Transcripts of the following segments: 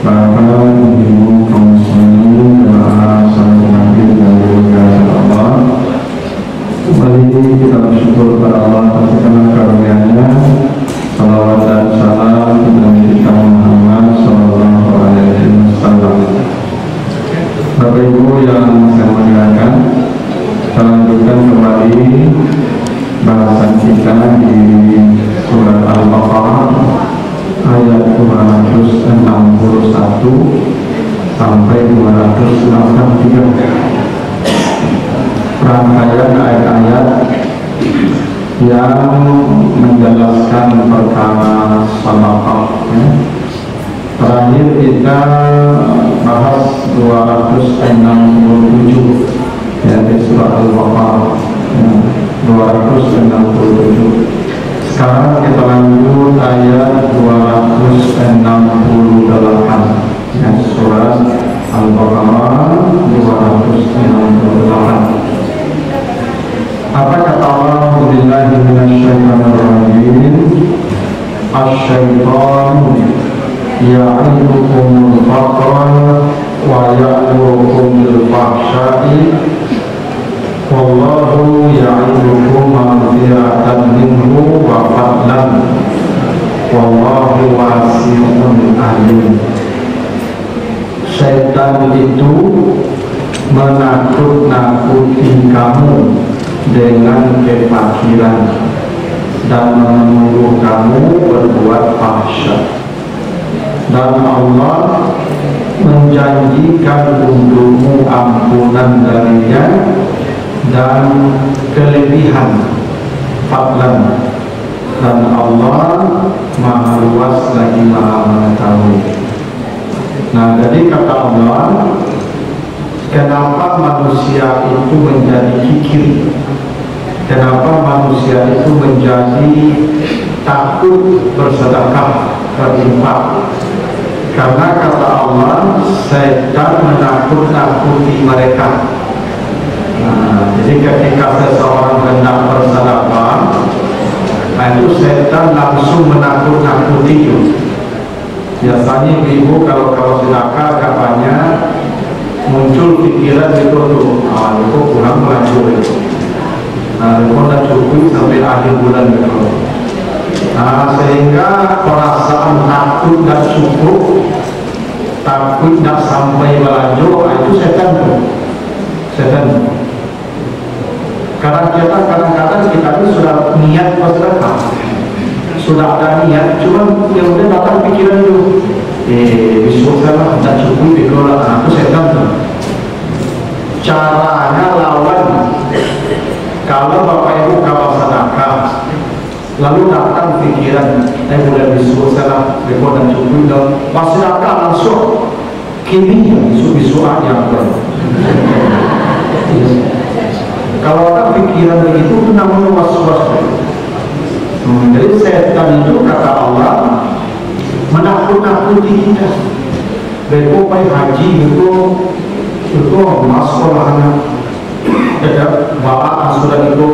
Bapak, Ibu, kaum muslimin, jemaah salat maghrib yang dimuliakan Allah. Kembali kita bersyukur kepada Allah atas segala karunia-Nya. Salawat dan salam kepada Nabi kita Muhammad Sallallahu Alaihi Wasallam. Bapak Ibu yang saya muliakan, kita lanjutkan kembali bahasan kita di surat Al-Baqarah ayat 261 sampai 263. Rangkaian ayat-ayat yang menjelaskan perkara sadaqah. Terakhir kita bahas 267 ya, di surah Al-Baqarah 267. Sekarang kita lanjut ayat 268 ya, surah Al-Baqarah 268. Apa kata Allah? Billahi minasyaitonirrajim. Asy-syaitanu ya'idukumul faqra wa ya'murukum bil fahsya'i wallahu ya'idukum maghfiratan minhu wa fadlan wallahu wasi'un alim. Syaitan itu menakut-nakuti kamu dengan kefakiran dan menuduh kamu berbuat fahsya, dan Allah menjanjikan untukmu ampunan darinya dan kelebihan fadlan, dan Allah maha luas lagi maha mengetahui. Nah, jadi kata Allah, kenapa manusia itu menjadi kikir? Kenapa manusia itu menjadi takut bersedekah, berinfak? Karena kata Allah, setan menakut-nakuti mereka. Nah, jadi ketika seseorang hendak bersedekah, itu setan langsung menakut-nakuti itu. Biasanya ibu kalau sedekah agak banyak, muncul pikiran itu tuh, itu kurang melaju itu. Nah, itu tidak cukup sampai akhir bulan itu. Nah, sehingga perasaan takut tidak cukup, takut tidak sampai melaju, itu setan tuh. Setan. Kadang-kadang kita itu sudah niat bersedekah, sudah ada niat, cuma kemudian datang pikiran itu, besok saya tidak cukup dikelola, itu setan tuh. Caranya lawan. Kalau Bapak Ibu kalau sedekah, lalu datang pikiran, udah besok saya rekod dan cukup, dan pas sedekah langsung kini besok aja. Kalau ada pikiran begitu, itu namanya was-was. Jadi setan itu kata Allah menakut-nakuti kita. Beko pai haji itu masalahnya. Ada bahan sudah itu.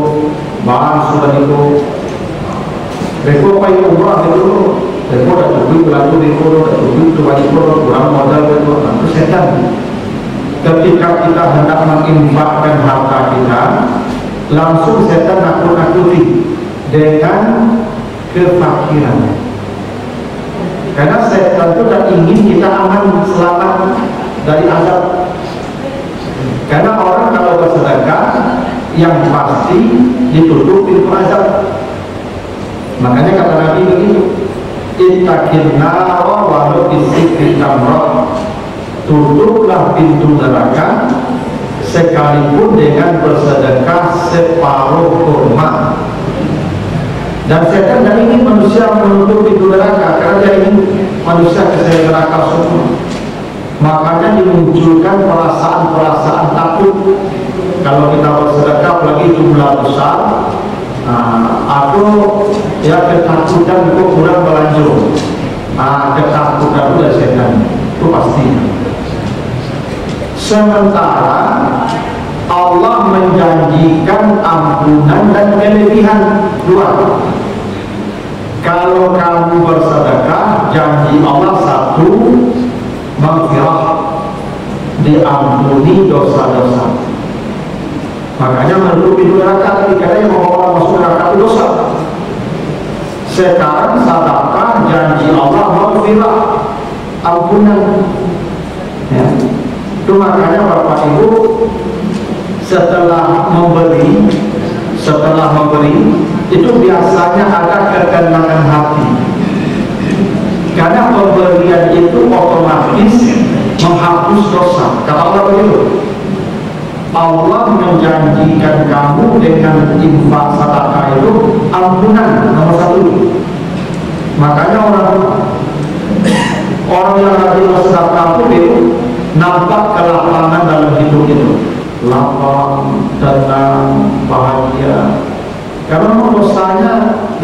Beko pai umrah itu. Beko dah cukup belanja beko, dah cukup tu baju kurang modal beko. Itu setan. Ketika kita hendak menginfakkan harta kita, langsung setan nakut-nakuti dengan kefakiran. Karena setan itu tak ingin kita aman, selamat dari azab. Karena orang kalau bersedekah, yang pasti ditutup pintu azab. Makanya kata Nabi begitu, ittaqin nara walau bisikri tamrah. Tutuplah pintu neraka sekalipun dengan bersedekah separuh kurma. Dan setan tidak ingin manusia menutup pintu neraka, karena dia ingin manusia ke neraka semua. Makanya dimunculkan perasaan-perasaan takut. Kalau kita bersedekah, apalagi jumlah besar, atau ya ketakutan itu kurang berlanjut. Ketakutan itu dari setan, itu pasti. Sementara Allah menjanjikan ampunan dan kelebihan dua. Kalau kamu bersedekah, janji Allah satu, diampuni dosa-dosa. Makanya menurut pintu neraka ketika yang membawa orang masuk neraka itu dosa. Sekarang sedekah janji Allah maghfirah, ampunan. Ya. Itu makanya Bapak Ibu setelah memberi itu biasanya ada ketenangan hati. Karena pemberian itu otomatis menghapus dosa. Kata Allah begitu. Allah menjanjikan kamu dengan infak sedekah itu ampunan nomor 1. Makanya orang yang rajin bersedekah itu nampak kelapangan dalam hidup itu, lapang, tenang, bahagia. Karena dosanya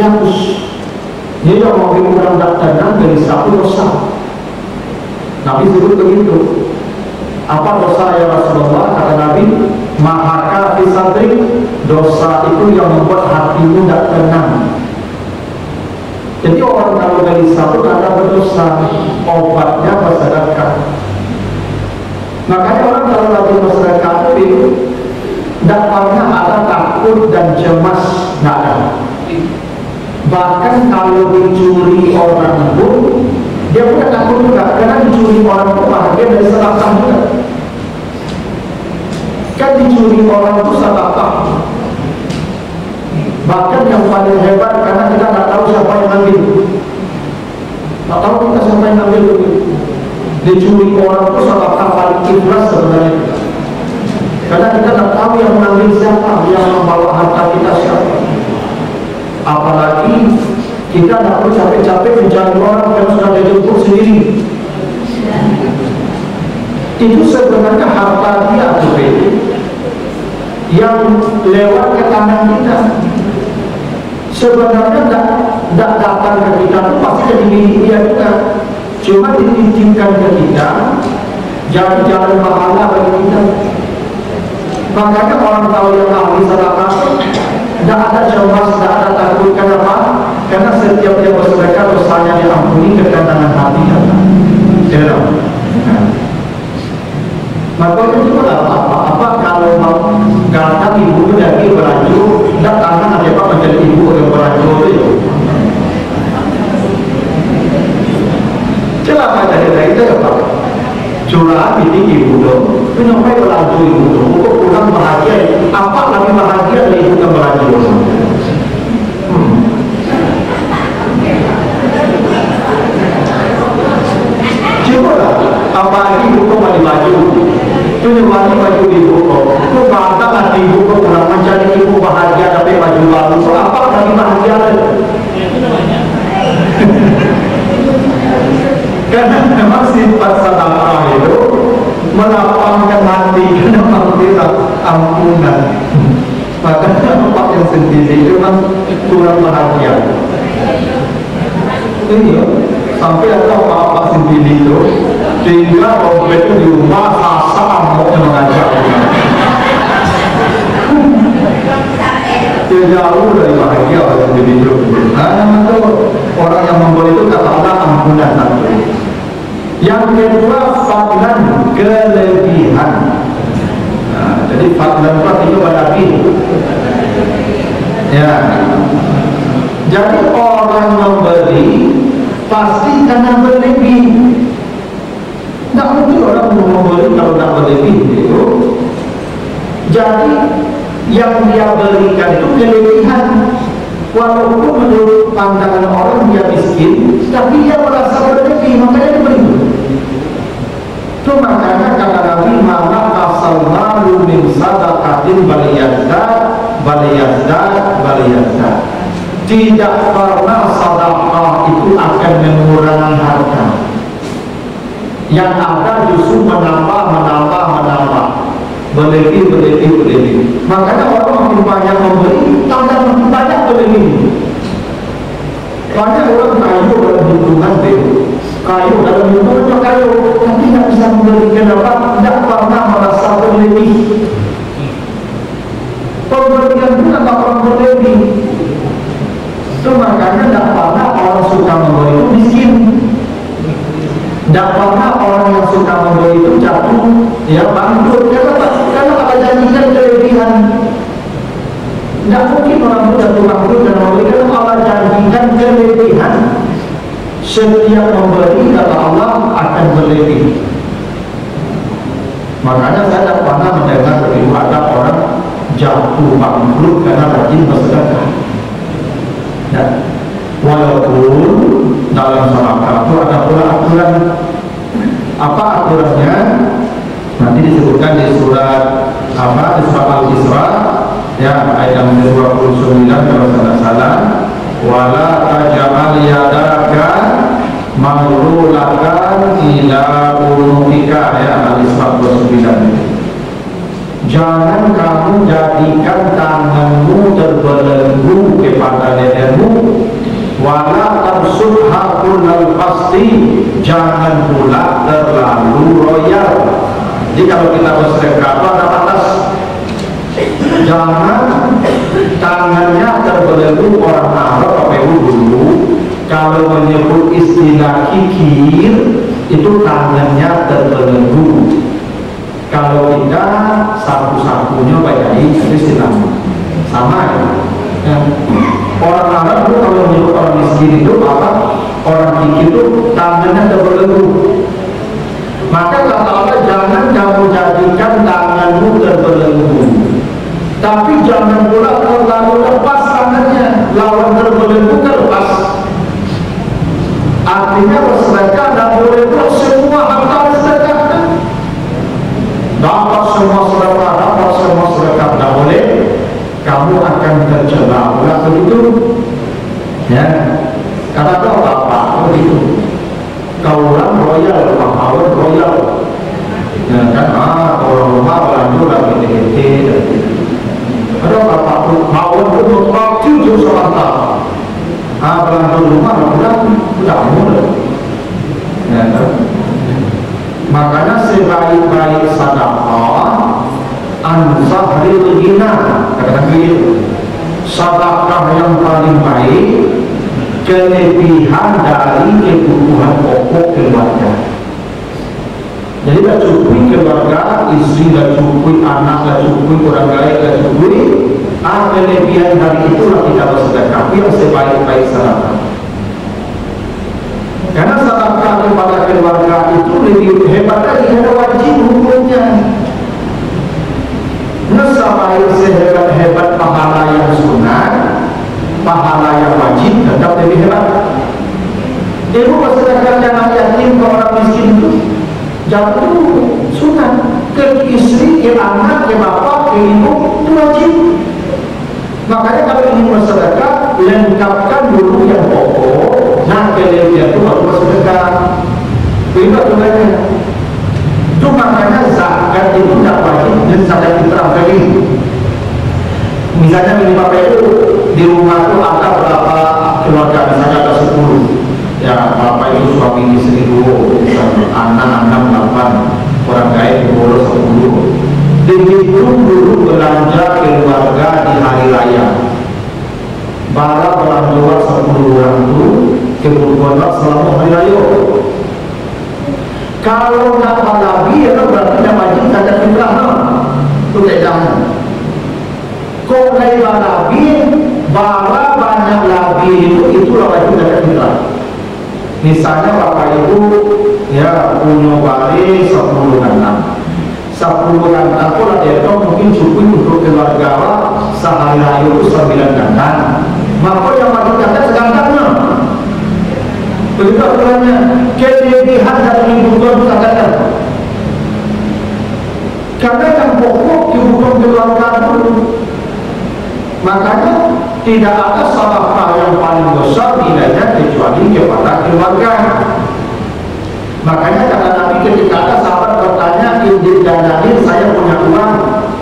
dihapus. Dia yang mau orang tidak tenang dari satu dosa. Nabi sebut begitu. Apa dosa ya Rasulullah? Kata Nabi, mahaka fi sadri, dosa itu yang membuat hatimu tidak tenang. Jadi orang kalau gelisah itu ada berdosa, obatnya bersedekah. Makanya orang kalau lagi bersedekah itu tidak pernah ada takut dan cemas, tidak ada. Bahkan kalau dicuri orang pun dia punya takut juga, karena dicuri orang itu bahagia dari sedekah juga. Kan dicuri orang itu sedekah. Bahkan yang paling hebat karena kita tidak tahu siapa yang ambil. Tak tahu kita siapa yang ambil. Dicuri orang itu sedekah paling ikhlas sebenarnya. Karena kita tidak tahu yang mengambil siapa, yang membawa harta kita siapa. Apalagi kita tidak perlu capek-capek mencari orang yang sudah dijemput sendiri. Itu sebenarnya harta dia yang lewat ke tangan kita. Sebenarnya tidak datang ke kita itu pasti jadi milik dia juga. Cuma dititipkan ke kita, jadi jalan pahala bagi kita. Makanya orang tahu yang ahli sedekah tidak ada cemas, tidak ada takut. Kenapa? Karena setiap dia bersedekah dosanya diampuni, ketenangan hati datang. Maka itu tidak apa-apa kalau mau kata ibu dari beraju, tidak tangan ada apa menjadi ibu yang beraju itu. Celaka dari itu ya Pak. Curah ini ibu dong, kenapa beraju ibu dong? Kok pulang bahagia? Apa lagi bahagia dari ibu yang beraju? Coba lah, apa ibu kok balik baju? Itu nyebani baju ibu kok. Itu bangga hati ibu kok pulang mencari ibu bahagia tapi baju baru. So apa lagi bahagia lagi? Karena memang sifat sedekah itu melapangkan hati, karena memberikan ampunan. Makanya tempat yang sendiri itu kan kurang bahagia. Iya, sampai ada apa-apa sendiri itu sehingga dompet itu di rumah asal mau mengajak. Jauh dari bahagia orang sendiri itu. Nah, itu orang yang memberi itu kata Allah ampunan satu. Yang kedua fadlan, kelebihan. Nah, jadi fadlan itu berarti ya. Jadi orang memberi pasti karena berlebih. Tidak mungkin orang memberi kalau tidak berlebih itu. Jadi yang dia berikan itu kelebihan. Walaupun menurut pandangan orang dia miskin, tapi dia merasa berlebih, makanya dia beri. Itu makanya kata Nabi, mana asal malu min sadaqatin baliyazdat. Tidak pernah sedekah itu akan mengurangi harta. Yang ada justru menambah. Berlebih. Makanya orang makin banyak memberi, tambah makin banyak berlebih. Banyak orang kayu dalam hitungan kayu dalam hitungan kayu, tapi tidak bisa memberikan apa, tidak pernah merasa berlebih. Pemberian pun tak pernah berlebih. Itu makanya tidak pernah orang suka memberi itu miskin. Tidak pernah orang yang suka memberi itu jatuh ya bangkrut karena apa janjikan kelebihan. Tidak mungkin orang itu jatuh bangkrut dan memberi karena Allah janjikan kelebihan. Setiap memberi kata Allah akan berlebih. Makanya saya tidak pernah mendengar begitu ada orang jatuh bangkrut karena rajin bersedekah. Ya. Walaupun dalam sedekah itu ada pula aturan. Apa aturannya? Nanti disebutkan di surat apa? Di surat Al-Isra ya ayat 29 kalau tidak salah. Wala taj'al yadaka maghlulatan ila unuqika ya Al-Isra 29. Jangan kamu jadikan tanganmu terbelenggu kepada lehermu. Wala tabsutha kullal basti, jangan pula terlalu royal. Jadi kalau kita bersedekah ada batas. Jangan tangannya terbelenggu. Orang Arab KPU dulu kalau menyebut istilah kikir itu tangannya terbelenggu. Kalau kita sapu-sapunya baik istilahnya sama ya. Orang Arab itu kalau menyebut orang miskin itu apa? Orang kikir itu tangannya terbelenggu. Maka kata Allah jangan kamu jadikan tanganmu terbelenggu. Tapi jangan pula terlalu lepas tangannya. Lawan terbelenggu lepas. Artinya bersedekah dan boleh pula semua harta bersedekah. Dapat semua sedekah, dapat semua sedekah tidak boleh. Kamu akan tercela pula begitu. Ya, kata kau apa begitu. Kaulah royal, pahawat royal. Ya kan, orang rumah berlanjut lagi TT. Ada apa pun pahawat itu berpakti jauh sebentar. Berlanjut rumah sudah mulai. Ya kan. Makanya sebaik-baik sedekah an-zahril ghina, katakan begitu. Sedekah yang paling baik kelebihan dari kebutuhan pokok keluarga. Jadi tak cukup keluarga, istri tak cukup, anak tak cukup, orang lain tak cukup. Kelebihan dari itulah kita bersedekah yang sebaik-baik sedekah. Karena sedekah kepada keluarga itu lebih hebat lagi, ada wajib hukumnya. Sebaik sehebat-hebat pahala yang sunat, pahala yang wajib tetap lebih hebat. Ibu bersedekah anak yatim ke orang miskin itu jatuh sunat, ke istri, ke anak, ke bapak, ke ibu itu wajib. Makanya kalau ingin bersedekah lengkapkan dulu yang pokok. Nah kelebihan itu baru bersedekah. Itu aturannya. Itu makanya zakat itu tidak wajib dan zakat fitrah tadi. Misalnya beli bapak itu di rumah itu ada berapa keluarga, misalnya ada 10. Ya bapak itu suami istri 2, anak 8, orang kaya diurus 10. Dihitung dulu belanja keluarga di hari raya. Barang belanja 10 orang itu kebutuhan selama hari raya. Kalau tak lebih, itu berarti tidak wajib zakat fitrah. Itu tidak. Kau naik lebih, bara banyak lebih itulah wajib zakat fitrah. Misalnya bapak ibu ya punya bari 10 kandang. 10 kandang pun ada itu mungkin cukup untuk keluarga sehari raya itu 9 kandang. Maka yang wajib zakat sekandangnya. Begitu aturannya, kelebihan dari kebutuhan zakatkan. Karena yang pokok kebutuhan keluarga dulu. Makanya tidak ada sedekah yang paling besar nilainya kecuali kepada keluarga. Makanya kata Nabi ketika ada sahabat bertanya, "Injil dan Nabi, saya punya uang,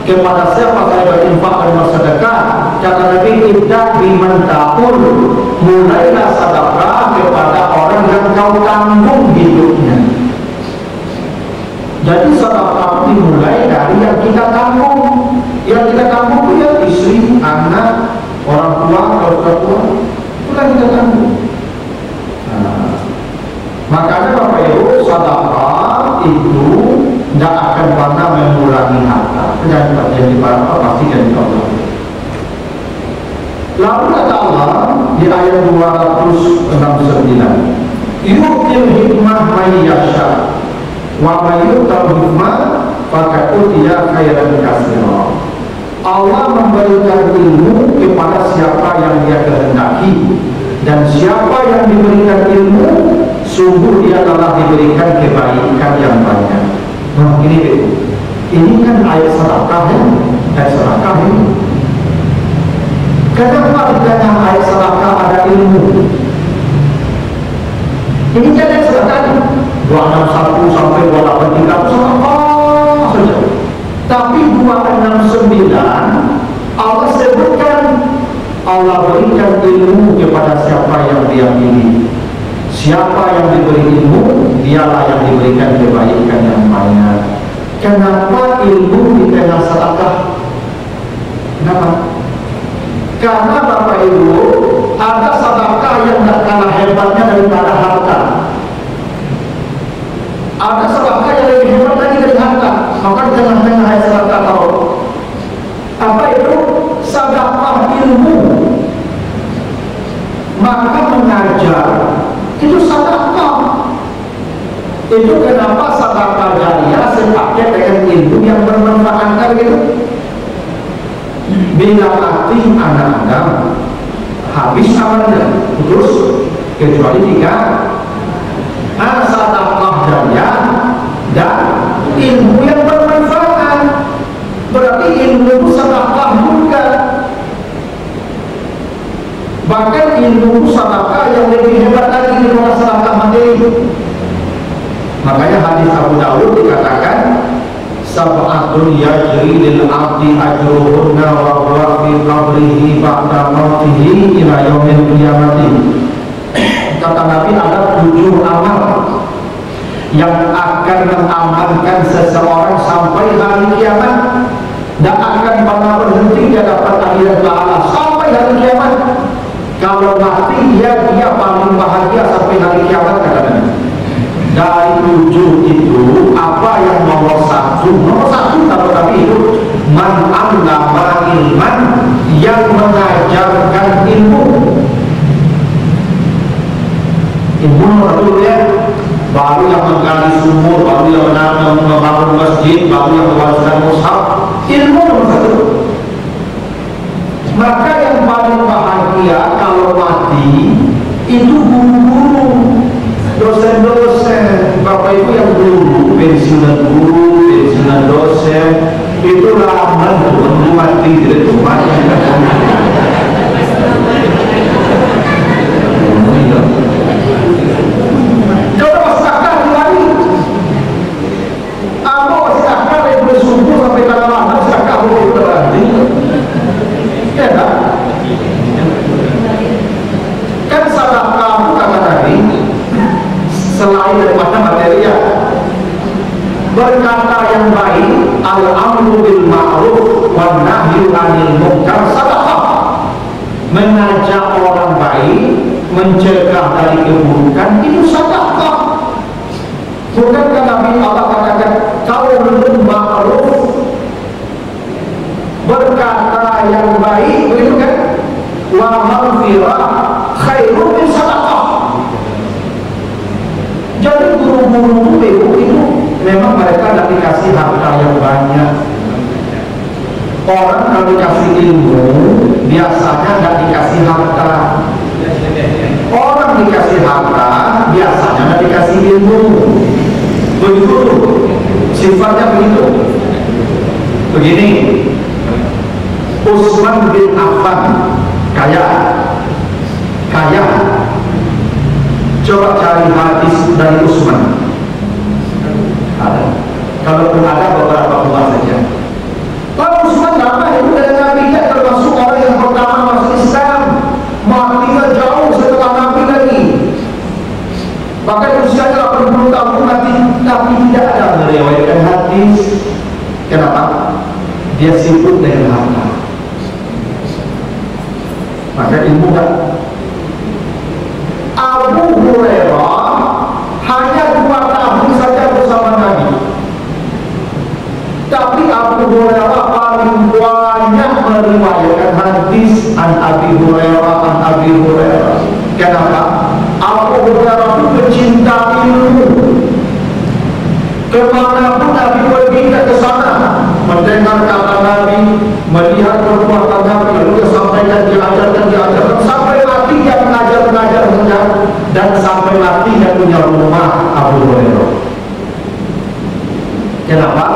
kepada siapa saya berinfak dan bersedekah?" Kata Nabi, "Ibda biman ta'ul." Mulailah sedekah kepada orang yang kau tanggung hidupnya. Jadi sedekah dimulai dari yang kita tanggung. Yang kita tanggung itu ya istri, anak, orang tua, saudara tua, itulah kita tanggung. Makanya Bapak Ibu, sedekah itu tidak akan pernah mengurangi harta. Jangan terjadi apa pasti jadi Allah. Lalu kata Allah di ayat 269, yu'til hikmah may yasha wa may yu'tal hikmah faqad utiya khairan katsira. Allah memberikan ilmu kepada siapa yang Dia kehendaki, dan siapa yang diberikan ilmu sungguh dia telah diberikan kebaikan yang banyak. Nah, ini kan ayat sedekah ya, ayat sedekah ini. Kenapa di dalam ayat sedekah ada ilmu? Ini kan ayat sedekah 261 sampai 283 sedekah saja. Tapi 269 Allah sebutkan Allah berikan ilmu kepada siapa yang Dia pilih. Siapa yang diberi ilmu, dialah yang diberikan kebaikan yang banyak. Kenapa ilmu di tengah sedekah? Kenapa? Karena Bapak Ibu, ada sedekah yang tidak kalah hebatnya daripada harta. Ada sedekah yang lebih hebat lagi dari harta. Maka di tengah-tengah sedekah tahu apa itu? Sedekah ilmu. Maka mengajar itu sedekah. Itu kenapa sedekah jariyah sepaket dengan ilmu yang bermanfaat gitu. Bila mati anak Adam habis amalnya, terus kecuali 3 sedekah jariyah dan ilmu yang bermanfaat. Berarti ilmu itu sedekah juga. Bahkan ilmu sedekah yang lebih hebat lagi di luar sedekah materi. Makanya hadis Abu Dawud dikatakan sab'atun yajri lil abdi ajruhunna wa huwa fi qabrihi ba'da mautihi ila yaumil qiyamati. Kata Nabi, ada 7 amal yang akan mengamankan seseorang sampai hari kiamat, dan akan pernah berhenti di hadapan akhirat Allah sampai hari kiamat. Kalau mati dia paling bahagia sampai hari kiamat, kata Nabi. Dari 7 itu apa yang nomor 1? Nomor 1 kata Nabi itu man allama ilman, yang mengajarkan ilmu. Ilmu nomor 1 ya. Baru yang menggali sumur, baru yang membangun masjid, baru yang mewariskan mushaf. Ilmu nomor 1. Maka yang paling bahagia kalau mati itu guru-guru, dosen-dosen. Bapak Ibu yang guru, pensiunan guru, pensiunan dosen, itu lama tuh mati di rumah. Coba masyarakat lagi. Apa masyarakat yang bersumpah sampai tanggal mana masyarakat boleh berarti? Ya tak? Kan salah kamu kata Nabi, selain daripada material, berkata yang baik, al-amru bil ma'ruf wan nahyu 'anil munkar sadaqah. Mengajak orang baik, mencegah dari keburukan, itu sedekah. Bukankah Nabi Allah katakan qaulun ma'ruf, berkata yang baik, begitu kan? Wa maghfirah khairun min sadaqah. Jadi guru-guru itu memang mereka tidak dikasih harta yang banyak. Orang kalau dikasih ilmu biasanya tidak dikasih harta. Orang dikasih harta biasanya tidak dikasih ilmu. Begitu sifatnya begitu. Begini, Utsman bin Affan kaya. Coba cari hadis dari Utsman. Ada. Kalaupun ada beberapa buah saja. Kalau Utsman apa itu dari Nabi, dia termasuk orang yang pertama masuk Islam. Matinya jauh setelah Nabi lagi. Bahkan usianya 80 tahun mati, tapi tidak ada meriwayatkan hadis. Kenapa? Dia sibuk dengan harta. Maka ilmu kan. Abu Hurairah hanya 2 tahun saja bersama Nabi. meriwayatkan hadis an Abi Hurairah. Kenapa? Abu Hurairah itu pecinta ilmu. Kemanapun Nabi pergi ke sana, mendengar kata Nabi, melihat perbuatan Nabi, lalu dia sampaikan, diajarkan, sampai mati dia mengajar, dan sampai mati dia punya rumah Abu Hurairah. Kenapa?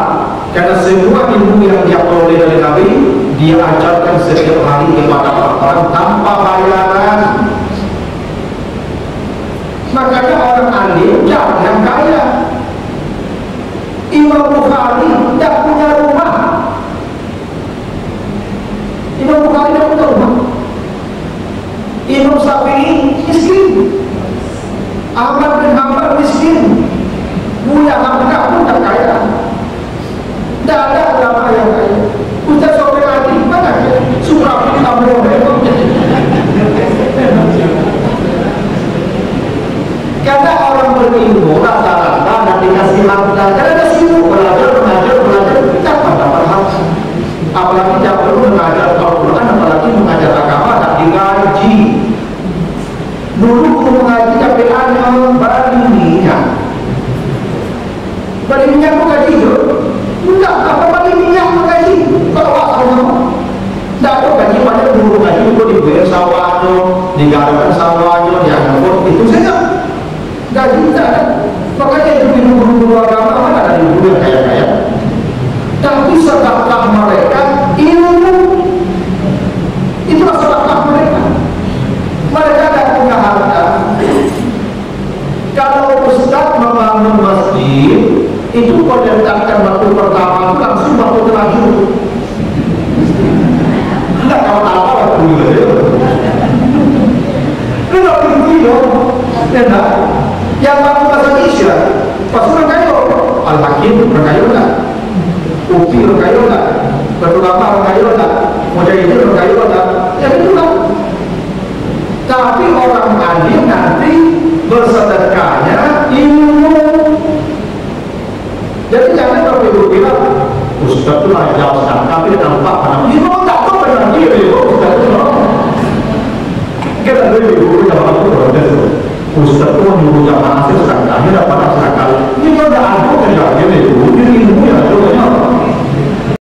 Karena semua ilmu yang dia peroleh dari Nabi, dia ajarkan setiap hari kepada orang tanpa bayaran. Makanya orang alim jangan kaya. Imam Bukhari tidak punya rumah. Imam Bukhari tidak punya rumah. Imam Syafi'i miskin. Ahmad bin Hanbal miskin. Buya Hamzah pun tak kaya. Tidak ada ulama yang kaya. Ustaz Sofi Adi mana dia? Suprafi Amro. Karena orang berilmu rata-rata dan dikasih harta, karena dia sibuk belajar, dapat harta. Apalagi tidak perlu mengajar Al-Quran, apalagi mengajar agama, tak digaji. Dulu guru mengaji tapi hanya bagi minyak. Bagi minyak pun gaji itu? Enggak, apa bagi minyak pun gaji? Kalau waktu tidak ada gaji, pada guru gaji itu dibayar sawahnya, digarapkan sawahnya, dianggap itu saja. Gaji tidak ada. Makanya itu guru-guru agama mana ada guru yang kaya-kaya. Tapi sedekah mereka ilmu. Itulah sedekah mereka. Mereka tidak punya harta. Kalau ustaz membangun masjid, itu mendatangkan waktu pertama langsung waktu terakhir. Tidak tahu apa waktu itu. Tidak begitu, tidak. Yang waktu bahasa Isya, pasukan kayu, Al-Hakim berkayu tak, Upi berkayu tak, Berulama berkayu tak, Mujahidin berkayu tak, ya itulah. Tapi orang alim nanti bersedekahnya ilmu. Jadi jangan kalau ibu bilang, Ustaz itu raja Ustaz, tapi dia nampak anak ilmu tak